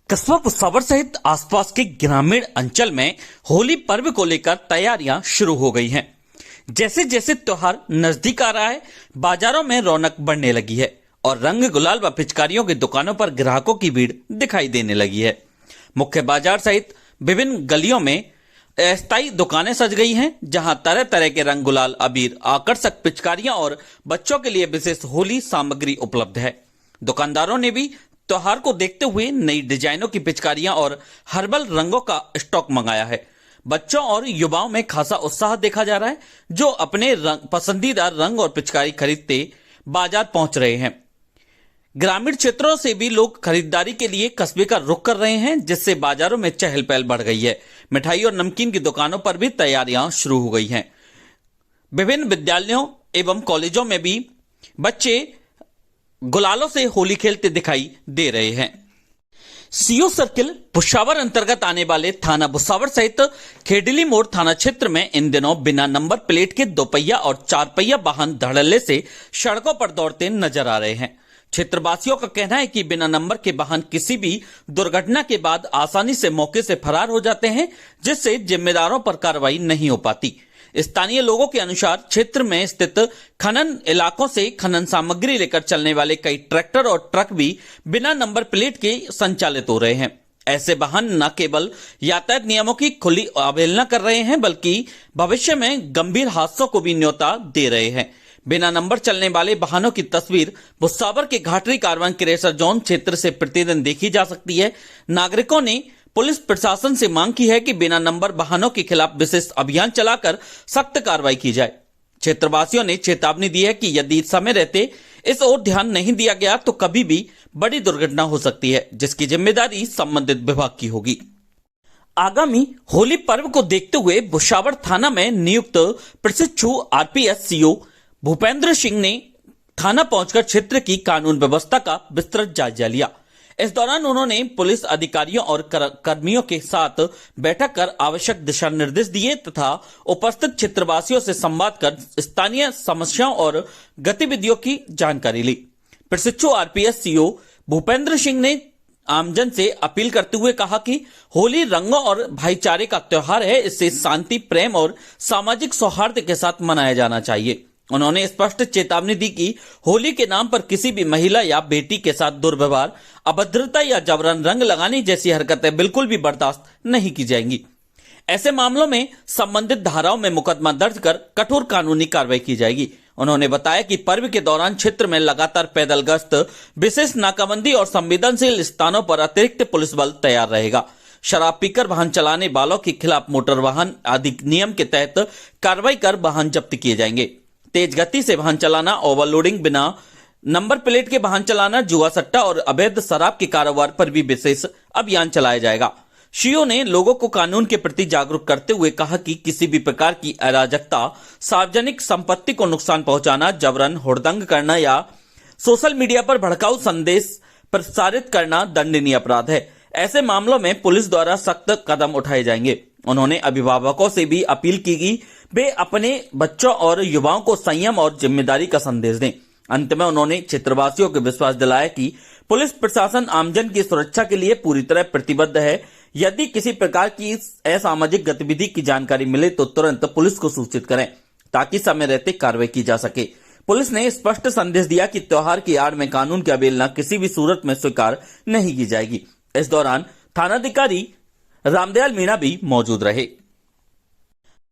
कस्बा भुसावर सहित आसपास के ग्रामीण अंचल में होली पर्व को लेकर तैयारियां शुरू हो गई हैं। जैसे जैसे त्योहार नजदीक आ रहा है, बाजारों में रौनक बढ़ने लगी है और रंग गुलाल व पिचकारियों की दुकानों पर ग्राहकों की भीड़ दिखाई देने लगी है। मुख्य बाजार सहित विभिन्न गलियों में अस्थायी दुकानें सज गई हैं, जहां तरह तरह के रंग गुलाल, अबीर, आकर्षक पिचकारियां और बच्चों के लिए विशेष होली सामग्री उपलब्ध है। दुकानदारों ने भी त्योहार को देखते हुए नई डिजाइनों की पिचकारियां और हर्बल रंगों का स्टॉक मंगाया है। बच्चों और युवाओं में खासा उत्साह देखा जा रहा है, जो अपने पसंदीदा रंग और पिचकारी खरीदते बाजार पहुंच रहे हैं। ग्रामीण क्षेत्रों से भी लोग खरीदारी के लिए कस्बे का रुख कर रहे हैं, जिससे बाजारों में चहल पहल बढ़ गई है। मिठाई और नमकीन की दुकानों पर भी तैयारियां शुरू हो गई हैं। विभिन्न विद्यालयों एवं कॉलेजों में भी बच्चे गुलालों से होली खेलते दिखाई दे रहे हैं। सीओ सर्किल भुसावर अंतर्गत आने वाले थाना भुसावर सहित खेडली मोड़ थाना क्षेत्र में इन दिनों बिना नंबर प्लेट के दोपहिया और चार पहिया वाहन धड़ल्ले से सड़कों पर दौड़ते नजर आ रहे हैं। क्षेत्रवासियों का कहना है कि बिना नंबर के वाहन किसी भी दुर्घटना के बाद आसानी से मौके से फरार हो जाते हैं, जिससे जिम्मेदारों पर कार्रवाई नहीं हो पाती। स्थानीय लोगों के अनुसार क्षेत्र में स्थित खनन इलाकों से खनन सामग्री लेकर चलने वाले कई ट्रैक्टर और ट्रक भी बिना नंबर प्लेट के संचालित हो रहे हैं। ऐसे वाहन न केवल यातायात नियमों की खुली अवहेलना कर रहे हैं, बल्कि भविष्य में गंभीर हादसों को भी न्योता दे रहे हैं। बिना नंबर चलने वाले वाहनों की तस्वीर भुसावर के घाटरी कारवां क्रेशर जोन क्षेत्र से प्रतिदिन देखी जा सकती है। नागरिकों ने पुलिस प्रशासन से मांग की है कि बिना नंबर वाहनों के खिलाफ विशेष अभियान चलाकर सख्त कार्रवाई की जाए। क्षेत्रवासियों ने चेतावनी दी है कि यदि समय रहते इस ओर ध्यान नहीं दिया गया तो कभी भी बड़ी दुर्घटना हो सकती है, जिसकी जिम्मेदारी संबंधित विभाग की होगी। आगामी होली पर्व को देखते हुए भुसावर थाना में नियुक्त प्रशिक्षु आरपीएस सीओ भूपेंद्र सिंह ने थाना पहुंचकर क्षेत्र की कानून व्यवस्था का विस्तृत जायजा लिया। इस दौरान उन्होंने पुलिस अधिकारियों और कर्मियों के साथ बैठक कर आवश्यक दिशा निर्देश दिए तथा उपस्थित क्षेत्रवासियों से संवाद कर स्थानीय समस्याओं और गतिविधियों की जानकारी ली। प्रशिक्षु आरपीएस सीओ भूपेंद्र सिंह ने आमजन से अपील करते हुए कहा कि होली रंगों और भाईचारे का त्योहार है, इससे शांति, प्रेम और सामाजिक सौहार्द के साथ मनाया जाना चाहिए। उन्होंने स्पष्ट चेतावनी दी कि होली के नाम पर किसी भी महिला या बेटी के साथ दुर्व्यवहार, अभद्रता या जबरन रंग लगाने जैसी हरकतें बिल्कुल भी बर्दाश्त नहीं की जाएंगी। ऐसे मामलों में संबंधित धाराओं में मुकदमा दर्ज कर कठोर कानूनी कार्रवाई की जाएगी। उन्होंने बताया कि पर्व के दौरान क्षेत्र में लगातार पैदल गश्त, विशेष नाकाबंदी और संवेदनशील स्थानों पर अतिरिक्त पुलिस बल तैयार रहेगा। शराब पीकर वाहन चलाने वालों के खिलाफ मोटर वाहन अधिनियम के तहत कार्रवाई कर वाहन जब्त किए जाएंगे। तेज गति से वाहन चलाना, ओवरलोडिंग, बिना नंबर प्लेट के वाहन चलाना, जुआ सट्टा और अवैध शराब के कारोबार पर भी विशेष अभियान चलाया जाएगा। सीओ ने लोगों को कानून के प्रति जागरूक करते हुए कहा कि किसी भी प्रकार की अराजकता, सार्वजनिक संपत्ति को नुकसान पहुंचाना, जबरन हुड़दंग करना या सोशल मीडिया पर भड़काऊ संदेश प्रसारित करना दंडनीय अपराध है। ऐसे मामलों में पुलिस द्वारा सख्त कदम उठाए जाएंगे। उन्होंने अभिभावकों से भी अपील की कि वे अपने बच्चों और युवाओं को संयम और जिम्मेदारी का संदेश दें। अंत में उन्होंने क्षेत्रवासियों को विश्वास दिलाया कि पुलिस प्रशासन आमजन की सुरक्षा के लिए पूरी तरह प्रतिबद्ध है। यदि किसी प्रकार की असामाजिक गतिविधि की जानकारी मिले तो तुरंत पुलिस को सूचित करें, ताकि समय रहते कार्रवाई की जा सके। पुलिस ने स्पष्ट संदेश दिया कि त्योहार की आड़ में कानून की अवहेलना किसी भी सूरत में स्वीकार नहीं की जाएगी। इस दौरान थानाधिकारी रामदयाल मीणा भी मौजूद रहे।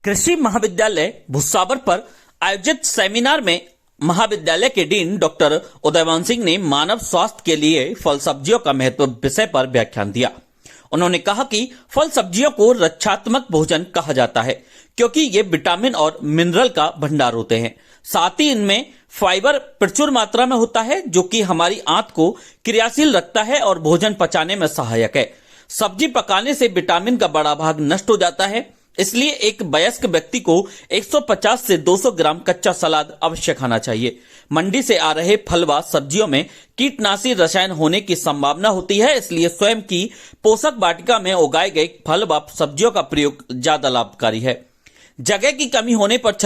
कृषि महाविद्यालय भुसावर पर आयोजित सेमिनार में महाविद्यालय के डीन डॉक्टर उदयवान सिंह ने मानव स्वास्थ्य के लिए फल सब्जियों का महत्व विषय पर व्याख्यान दिया। उन्होंने कहा कि फल सब्जियों को रक्षात्मक भोजन कहा जाता है, क्योंकि ये विटामिन और मिनरल का भंडार होते हैं। साथ ही इनमें फाइबर प्रचुर मात्रा में होता है, जो कि हमारी आंत को क्रियाशील रखता है और भोजन पचाने में सहायक है। सब्जी पकाने से विटामिन का बड़ा भाग नष्ट हो जाता है, इसलिए एक वयस्क व्यक्ति को 150 से 200 ग्राम कच्चा सलाद अवश्य खाना चाहिए। मंडी से आ रहे फल व सब्जियों में कीटनाशी रसायन होने की संभावना होती है, इसलिए स्वयं की पोषक वाटिका में उगाए गए फल व सब्जियों का प्रयोग ज्यादा लाभकारी है। जगह की कमी होने पर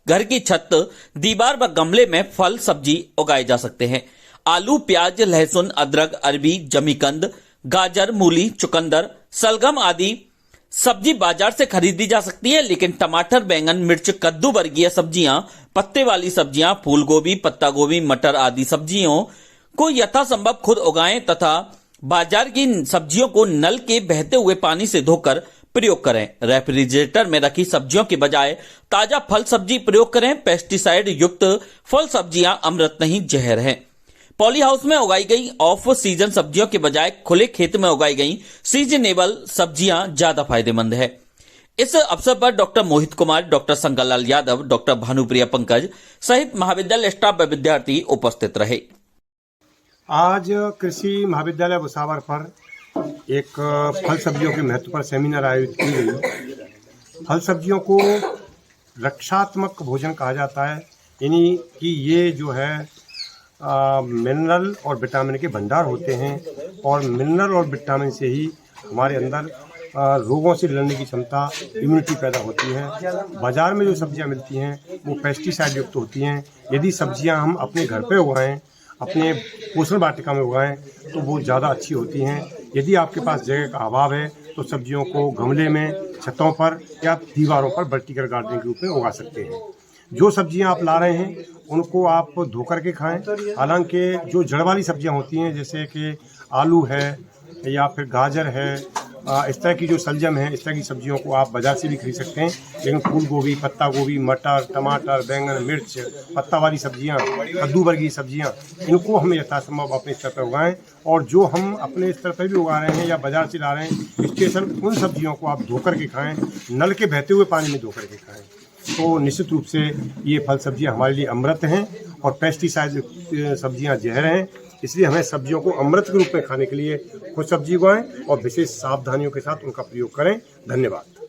घर की छत, दीवार व गमले में फल सब्जी उगाए जा सकते हैं। आलू, प्याज, लहसुन, अदरक, अरबी, जमीकंद, गाजर, मूली, चुकंदर, सलगम आदि सब्जी बाजार से खरीदी जा सकती है, लेकिन टमाटर, बैंगन, मिर्च, कद्दू वर्गीय सब्जियां, पत्ते वाली सब्जियां, फूल गोभी, पत्ता गोभी, मटर आदि सब्जियों को यथासंभव खुद उगाएं तथा बाजार की सब्जियों को नल के बहते हुए पानी से धोकर प्रयोग करें। रेफ्रिजरेटर में रखी सब्जियों के बजाय ताजा फल सब्जी प्रयोग करें। पेस्टिसाइड युक्त फल सब्जियां अमृत नहीं, जहर है। पॉली हाउस में उगाई गई ऑफ सीजन सब्जियों के बजाय खुले खेत में उगाई गई सीजनेबल सब्जियां ज्यादा फायदेमंद है। इस अवसर पर doctor Mohit Kumar, doctor Shankarlal Yadav, doctor Bhanupriya Pankaj सहित महाविद्यालय स्टाफ व विद्यार्थी उपस्थित रहे। आज कृषि महाविद्यालय भुसावर पर एक फल सब्जियों के महत्व पर सेमिनार आयोजित की गई। फल सब्जियों को रक्षात्मक भोजन कहा जाता है, यानी कि ये जो है मिनरल और विटामिन के भंडार होते हैं और मिनरल और विटामिन से ही हमारे अंदर रोगों से लड़ने की क्षमता, इम्यूनिटी पैदा होती है। बाज़ार में जो सब्जियां मिलती हैं वो पेस्टिसाइड युक्त होती हैं। यदि सब्जियां हम अपने घर पे उगाएं, अपने पोषण वाटिका में उगाएं तो वो ज़्यादा अच्छी होती हैं। यदि आपके पास जगह का अभाव है तो सब्जियों को गमले में, छतों पर या दीवारों पर वर्टिकल गार्डनिंग के रूप में उगा सकते हैं। जो सब्जियां आप ला रहे हैं उनको आप धो करके खाएं। हालांकि जो जड़ वाली सब्जियां होती हैं जैसे कि आलू है या फिर गाजर है, इस तरह की जो सलजम है, इस तरह की सब्जियों को आप बाजार से भी खरीद सकते हैं। लेकिन फूल गोभी, पत्ता गोभी, मटर, टमाटर, बैंगन, मिर्च, पत्ता वाली सब्जियां, कद्दू वर्गीय सब्जियां, इनको हम यथासंभव अपने स्तर पर उगाएं। और जो हम अपने स्तर पर भी उगा रहे हैं या बाजार से ला रहे हैं स्पेशल, उन सब्जियों को आप धो करके खाएं, नल के बहते हुए पानी में धो करके खाएं। तो निश्चित रूप से ये फल सब्जियां हमारे लिए अमृत हैं और पेस्टिसाइड सब्जियां जहर हैं। इसलिए हमें सब्जियों को अमृत के रूप में खाने के लिए खुद सब्जी उगाएं और विशेष सावधानियों के साथ उनका प्रयोग करें। धन्यवाद।